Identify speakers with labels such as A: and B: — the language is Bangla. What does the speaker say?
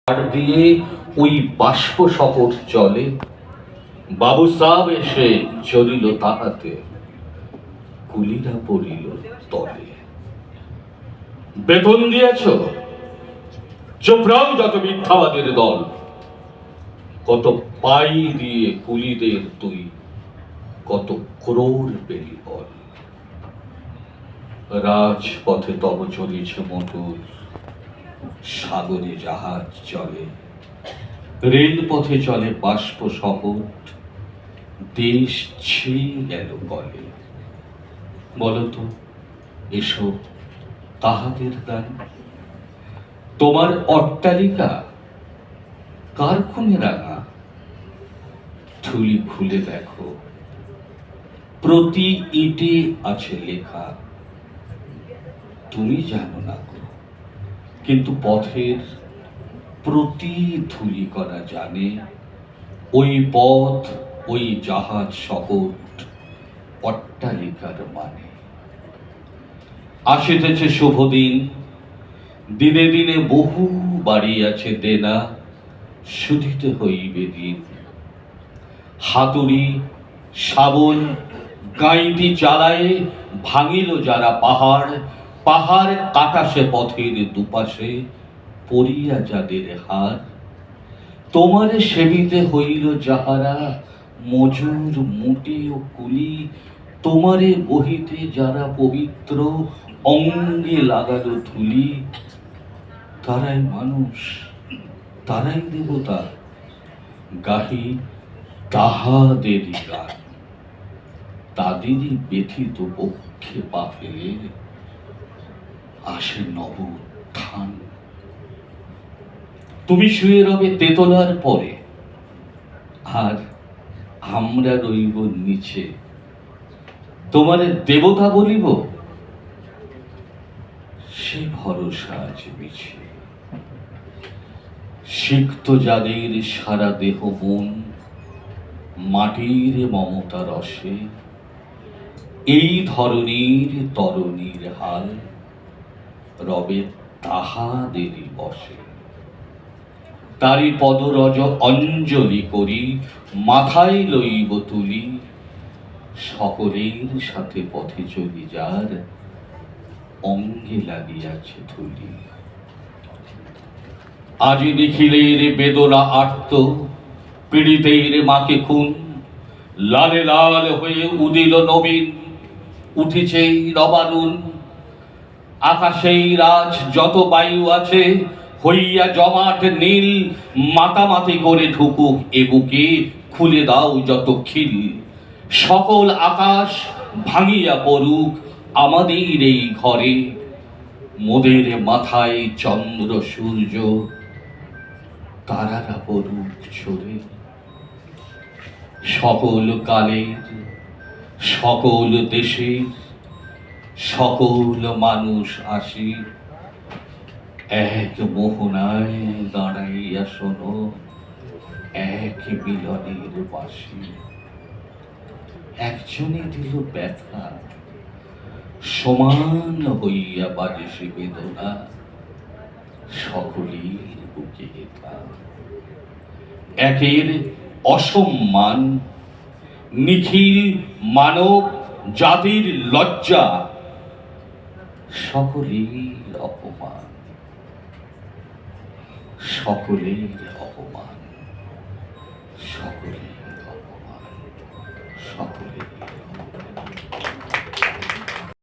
A: আর দিয়ে ওই বাষ্প শপথ চলে। বাবু সাহেব এসে চলিল তাহাতে, কুলিরা পড়িল তলে। বেতন দিয়েছ, চোপড়াও যত মিথ্যাবাদের দল, কত পাই দিয়ে কুলিদের তুই কত ক্রোড় পেলি বল। রাজপথে তব চলেছে মোটর, সাগরে জাহাজ চলে, রেলপথে চলে বাষ্প শপথ, দেশ ছেয়ে গেল কলে। বলতো এসব তাহাদের দান? তোমার অট্টালিকা কার খুনে রাঙা? থুলি খুলে দেখো, প্রতি ইটে আছে লেখা। তুমি জানো না গো, কিন্তু পথের প্রতি ধূলি করা জানে, ওই পথ ওই জাহাজ শকট অট্টালিকার মানে। আসিতেছে শুভ দিন, দিনে দিনে বহু বাড়ি আছে দেনা, শুধিতে হইবে দিন। হাতুড়ি শাবল গাইতি চালায়ে ভাঙিল যারা পাহাড়, পাহাড় কাটাসে পথের দুপাশে পড়িয়া যাদের হার। তোমারে সেবিতে হইল যাহারা মজুর মুটে ও কুলি, তোমারে বহিতে যারা পবিত্র অঙ্গে লাগালো ধুলি। তারাই মানুষ, তারাই দেবতা, গাহি তাহাদেরই গান। তাদেরই ব্যথিত পক্ষে পা ফেলে আসে নব উত্থান। তুমি শুয়ে রবে তেতলার পরে, আর আমরা রইব নিচে। তোমারে দেবতা বলিব, সে ভরসা আজ মিছে। সিক্ত যাদের সারা দেহ মন মাটির মমতা রসে, এই ধরনীর তরণীর হাল রবে তাহাদেরই বসে। তারি পদরজ অঞ্জলি করি, মাথায় লইব তুলি, সকলের সাথে পথে চলি যার অঙ্গে লাগিয়াছে ধুলি। আজি নিখিলের বেদনা আর্ত, পীড়িতের মাকে খুন, লালে লাল হয়ে উদিল নবীন, উঠিছে নবারুণ। আকাশেই রাজ যত বায়ু আছে, হইয়া জমাট নীল, মাতামাতি করে ঢুকুক এ বুকে, খুলে দাও যত খিল। সকল আকাশ ভাঙিয়া পড়ুক আমাদের এই ঘরে, মোদের মাথায় চন্দ্র সূর্য তারারা পড়ুক ঝরে। সকল কালের সকল দেশের সকল মানুষ আসি, এক মোহনায় দাঁড়াইয়া শোনো এক মিলনের বাঁশি। একজনে দিল ব্যথা, সমান হইয়া বাজে সে বেদনা, সকলের বুকে হেথা। একের অসম্মান, নিখিল মানব জাতির লজ্জা, সকলের অপমান, সকলের অপমান, সকলের